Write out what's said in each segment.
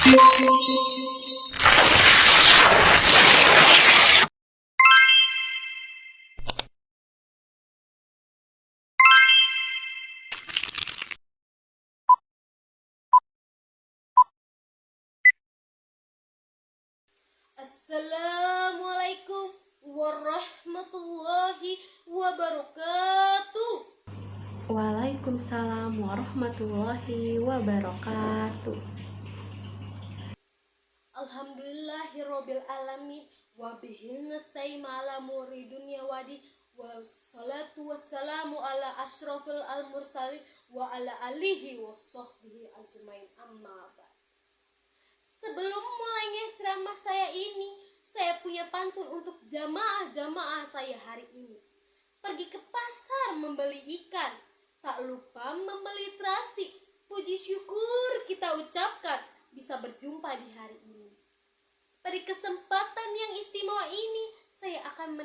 Assalamualaikum warahmatullahi wabarakatuh. Waalaikumsalam warahmatullahi wabarakatuh. Alhamdulillahirabbil alamin wa bihi nasta'in ala umuri dunya wadi wassalatu wassalamu ala asyrafil mursalin wa ala alihi washabbihi ajmain amma ba'd. Sebelum mulainya ceramah saya ini, saya punya pantun untuk jamaah-jamaah saya hari ini. Pergi ke pasar membeli ikan, tak lupa membeli terasi. Puji syukur kita ucapkan bisa berjumpa di hari ini. Pada kesempatan yang istimewa ini, saya akan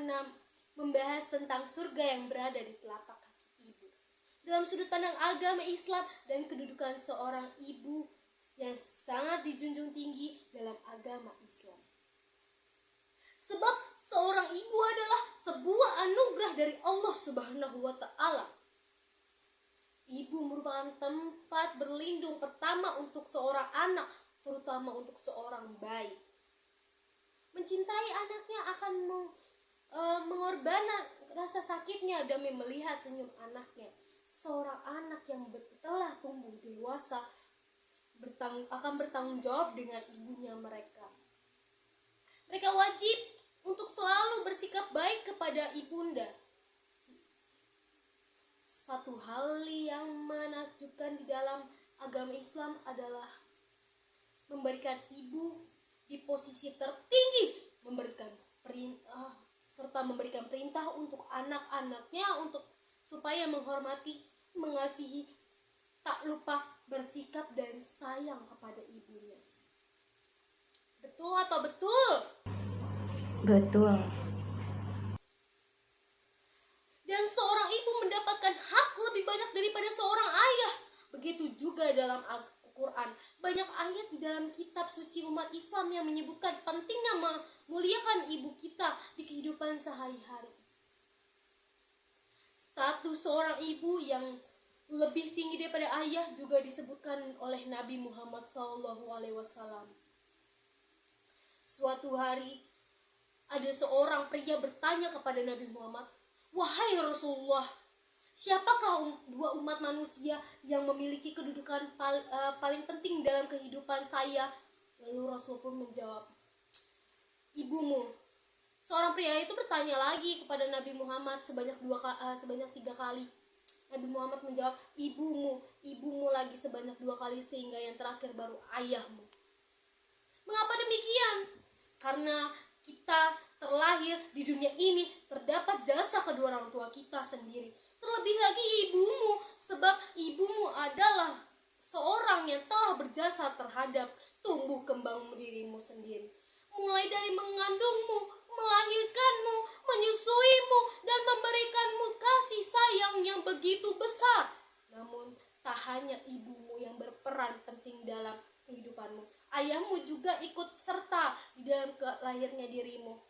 membahas tentang surga yang berada di telapak kaki ibu. Dalam sudut pandang agama Islam dan kedudukan seorang ibu yang sangat dijunjung tinggi dalam agama Islam. Sebab seorang ibu adalah sebuah anugerah dari Allah Subhanahu wa Ta'ala. Ibu merupakan tempat berlindung pertama untuk seorang anak, terutama untuk seorang bayi. Mencintai anaknya akan mengorbankan rasa sakitnya demi melihat senyum anaknya. Seorang anak yang telah tumbuh dewasa akan bertanggung jawab dengan ibunya mereka. Mereka wajib untuk selalu bersikap baik kepada ibunda. Satu hal yang menakjubkan di dalam agama Islam adalah memberikan ibu di posisi tertinggi, serta memberikan perintah untuk anak-anaknya supaya menghormati, mengasihi, tak lupa bersikap dan sayang kepada ibunya. Betul apa betul? Betul. Dan seorang ibu mendapatkan hak lebih banyak daripada seorang ayah. Begitu juga dalam Al-Quran. Banyak ayat di dalam kitab suci umat Islam yang menyebutkan pentingnya memuliakan ibu kita di kehidupan sehari-hari. Status seorang ibu yang lebih tinggi daripada ayah juga disebutkan oleh Nabi Muhammad SAW. Suatu hari ada seorang pria bertanya kepada Nabi Muhammad, "Wahai Rasulullah, siapakah dua umat manusia yang memiliki kedudukan paling penting dalam kehidupan saya?" Lalu Rasul pun menjawab, "Ibumu." Seorang pria itu bertanya lagi kepada Nabi Muhammad sebanyak 3 kali. Nabi Muhammad menjawab, ibumu lagi sebanyak 2 kali, sehingga yang terakhir baru ayahmu. Mengapa demikian? Karena kita terlahir di dunia ini terdapat jasa kedua orang tua kita sendiri. Terlebih lagi ibumu, sebab ibumu adalah seorang yang telah berjasa terhadap tumbuh kembang dirimu sendiri. Mulai dari mengandungmu, melahirkanmu, menyusuimu, dan memberikanmu kasih sayang yang begitu besar. Namun tak hanya ibumu yang berperan penting dalam kehidupanmu, ayahmu juga ikut serta di dalam lahirnya dirimu.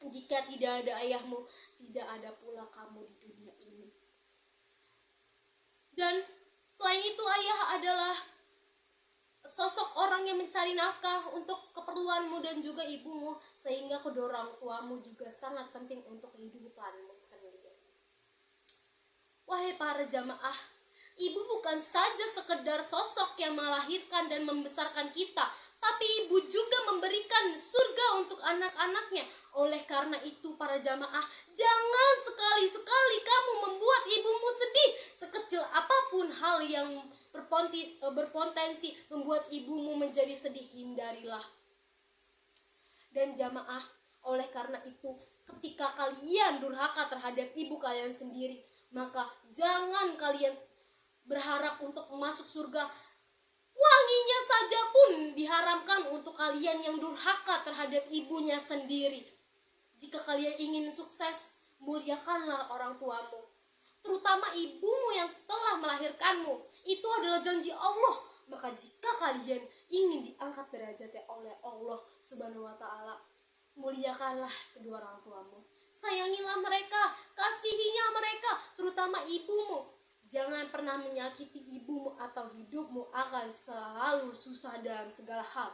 Jika tidak ada ayahmu, tidak ada pula kamu di dunia ini. Dan selain itu, ayah adalah sosok orang yang mencari nafkah untuk keperluanmu dan juga ibumu, sehingga kedua orang tuamu juga sangat penting untuk kehidupanmu sendiri. Wahai para jamaah, ibu bukan saja sekedar sosok yang melahirkan dan membesarkan kita, tapi ibu juga memberikan surga untuk anak-anaknya. Oleh karena itu, para jamaah, jangan sekali-sekali kamu membuat ibumu sedih. Sekecil apapun hal yang berpotensi membuat ibumu menjadi sedih, hindarilah. Dan jamaah, oleh karena itu, ketika kalian durhaka terhadap ibu kalian sendiri, maka jangan kalian berharap untuk masuk surga. Wanginya saja pun diharamkan untuk kalian yang durhaka terhadap ibunya sendiri. Jika kalian ingin sukses, muliakanlah orang tuamu, terutama ibumu yang telah melahirkanmu. Itu adalah janji Allah. Maka jika kalian ingin diangkat derajatnya oleh Allah Subhanahu wa taala, muliakanlah kedua orang tuamu. Sayangilah mereka, kasihinya mereka, terutama ibumu. Jangan pernah menyakiti ibumu atau hidupmu akan selalu susah dalam segala hal.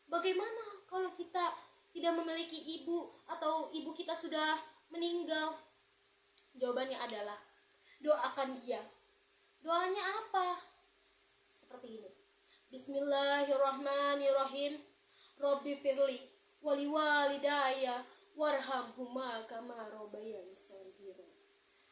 Bagaimana kalau kita tidak memiliki ibu atau ibu kita sudah meninggal? Jawabannya adalah doakan dia. Doanya apa? Seperti ini. Bismillahirrahmanirrahim. Robbi firli wali walidaya warhamhuma kama rabbayani shaghira.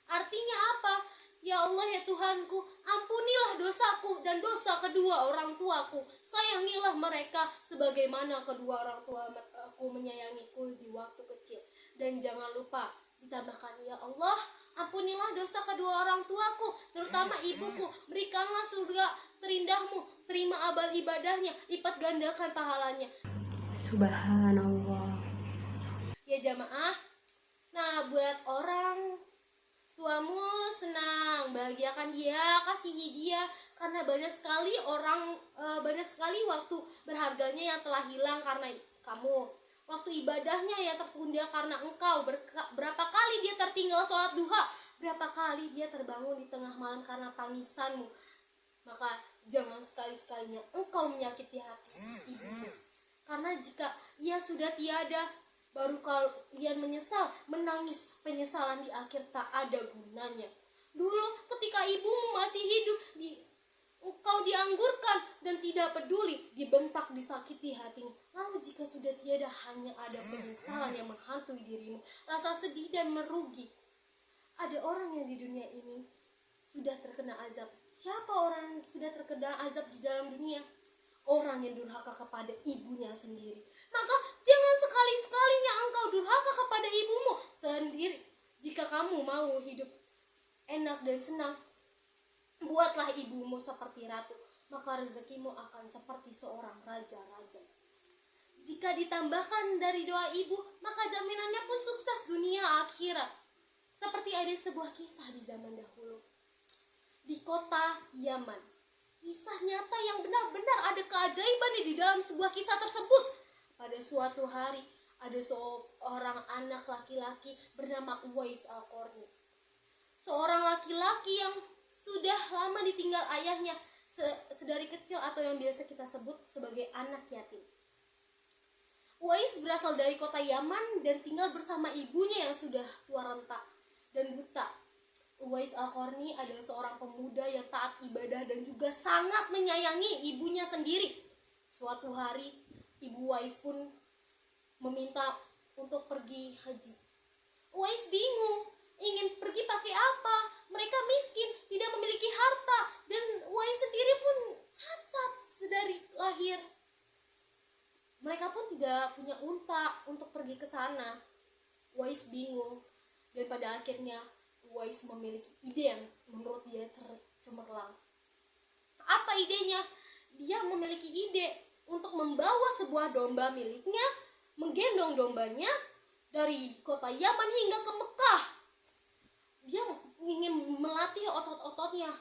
Artinya apa? Ya Allah, ya Tuhanku, ampunilah dosaku dan dosa kedua orang tuaku. Sayangilah mereka sebagaimana kedua orang tuaku menyayangiku di waktu kecil. Dan jangan lupa ditambahkan, ya Allah, ampunilah dosa kedua orang tuaku, terutama ibuku. Berikanlah surga terindahmu, terima amal ibadahnya, lipat gandakan pahalanya. Subhanallah. Ya jamaah, nah buat orang tuamu senang, bahagiakan dia, kasihi dia, karena banyak sekali waktu berharganya yang telah hilang karena kamu. Waktu ibadahnya yang tertunda karena engkau. Berapa kali dia tertinggal sholat duha, berapa kali dia terbangun di tengah malam karena tangisanmu. Maka jangan sekali-sekalinya engkau menyakiti hati ibumu. Karena jika ia sudah tiada, baru kalian menyesal, menangis. Penyesalan di akhir tak ada gunanya. Dulu ketika ibumu masih hidup, engkau dianggurkan dan tidak peduli, dibentak, disakiti hatimu. Lalu jika sudah tiada, hanya ada penyesalan yang menghantui dirimu, rasa sedih dan merugi. Ada orang yang di dunia ini sudah terkena azab. Siapa orang yang sudah terkena azab di dalam dunia? Orang yang durhaka kepada ibunya sendiri. Maka jangan sekali-sekalinya engkau durhaka kepada ibumu sendiri. Jika kamu mau hidup enak dan senang, buatlah ibumu seperti ratu, maka rezekimu akan seperti seorang raja-raja. Jika ditambahkan dari doa ibu, maka jaminannya pun sukses dunia akhirat. Seperti ada sebuah kisah di zaman dahulu. Di kota Yaman. Kisah nyata yang benar-benar ada keajaiban di dalam sebuah kisah tersebut. Pada suatu hari, ada seorang anak laki-laki bernama Uwais Al-Qarni. Seorang laki-laki yang sudah lama ditinggal ayahnya sedari kecil, atau yang biasa kita sebut sebagai anak yatim. Uwais berasal dari kota Yaman dan tinggal bersama ibunya yang sudah tua renta dan buta. Uwais Al-Qarni adalah seorang pemuda yang taat ibadah dan juga sangat menyayangi ibunya sendiri. Suatu hari, ibu Uwais pun meminta untuk pergi haji. Uwais bingung, ingin pergi pakai apa? Mereka miskin, tidak memiliki harta, dan Uwais sendiri pun cacat sedari lahir. Mereka pun tidak punya unta untuk pergi ke sana. Uwais bingung, dan pada akhirnya Uwais memiliki ide yang menurut dia cemerlang. Apa idenya? Dia memiliki ide untuk membawa sebuah domba miliknya, menggendong dombanya dari kota Yaman hingga ke Mekah. Dia ingin melatih otot-ototnya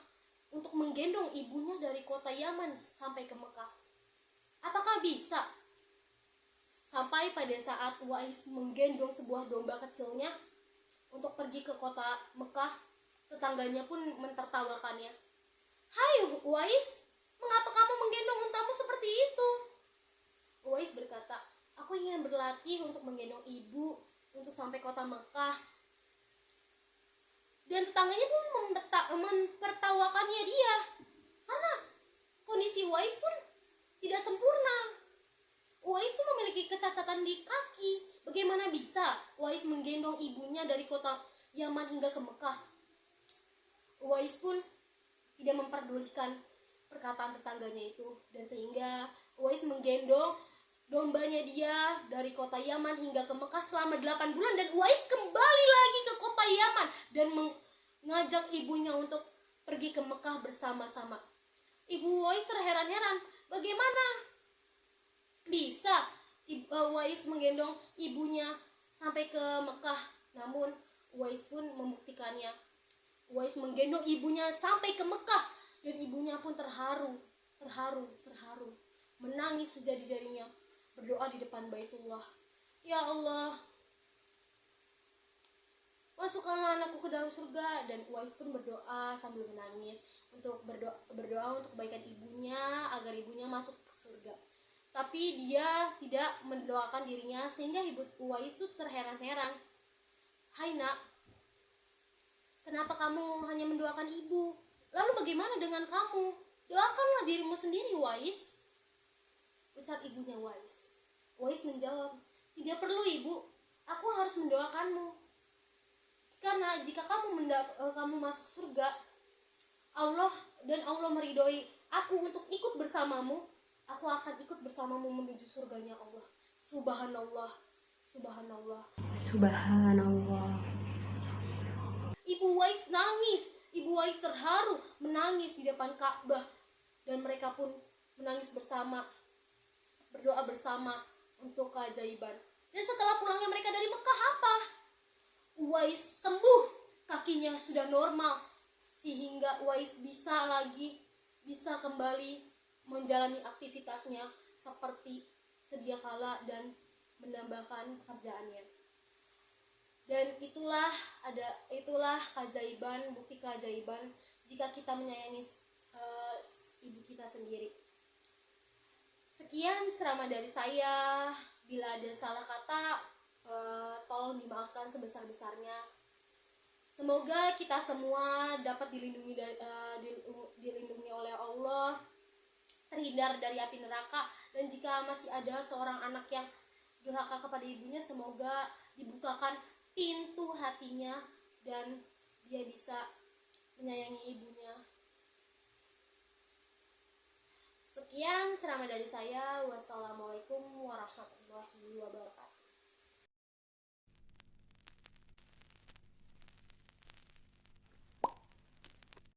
untuk menggendong ibunya dari kota Yaman sampai ke Mekah. Apakah bisa? Sampai pada saat Uwais menggendong sebuah domba kecilnya untuk pergi ke kota Mekah, tetangganya pun mentertawakannya. Hai Uwais, mengapa kamu menggendong untamu seperti itu? Uwais berkata, aku ingin berlatih untuk menggendong ibu untuk sampai kota Mekah. Dan tetangganya pun mempertawakannya dia, karena kondisi Uwais pun tidak sempurna. Uwais itu memiliki kecacatan di kaki. Bagaimana bisa Uwais menggendong ibunya dari kota Yaman hingga ke Mekah? Uwais pun tidak memperdulikan perkataan tetangganya itu, dan sehingga Uwais menggendong dombanya dia dari kota Yaman hingga ke Mekah selama 8 bulan, dan Uwais kembali lagi ke kota Yaman dan mengajak ibunya untuk pergi ke Mekah bersama-sama. Ibu Uwais terheran-heran, bagaimana bisa Uwais menggendong ibunya sampai ke Mekah. Namun Uwais pun membuktikannya. Uwais menggendong ibunya sampai ke Mekah, dan ibunya pun terharu. terharu, menangis sejadi-jadinya, berdoa di depan Baitullah. Ya Allah, masukkanlah anakku ke dalam surga. Dan Uwais pun berdoa sambil menangis untuk berdoa untuk kebaikan ibunya agar ibunya masuk ke surga. Tapi dia tidak mendoakan dirinya, sehingga ibu Uwais itu terheran-heran. Hai nak, kenapa kamu hanya mendoakan ibu? Lalu bagaimana dengan kamu? Doakanlah dirimu sendiri, Uwais, ucap ibunya Uwais. Uwais menjawab, tidak perlu ibu, aku harus mendoakanmu. Karena jika kamu masuk surga, Allah meridhoi aku untuk ikut bersamamu, aku akan ikut bersamamu menuju surganya Allah. Subhanallah, subhanallah. Subhanallah. Ibu Uwais nangis, Ibu Uwais terharu menangis di depan Ka'bah, dan mereka pun menangis bersama, berdoa bersama untuk keajaiban. Dan setelah pulangnya mereka dari Mekah, apa? Uwais sembuh, kakinya sudah normal, sehingga Uwais bisa kembali menjalani aktivitasnya seperti sedia kala dan menambahkan pekerjaannya. Dan itulah keajaiban, bukti keajaiban jika kita menyayangi ibu kita sendiri. Sekian ceramah dari saya. Bila ada salah kata, tolong dimaafkan sebesar-besarnya. Semoga kita semua dapat dilindungi oleh Allah, terhindar dari api neraka. Dan jika masih ada seorang anak yang durhaka kepada ibunya, semoga dibukakan pintu hatinya dan dia bisa menyayangi ibunya. Sekian ceramah dari saya. Wassalamualaikum warahmatullahi wabarakatuh.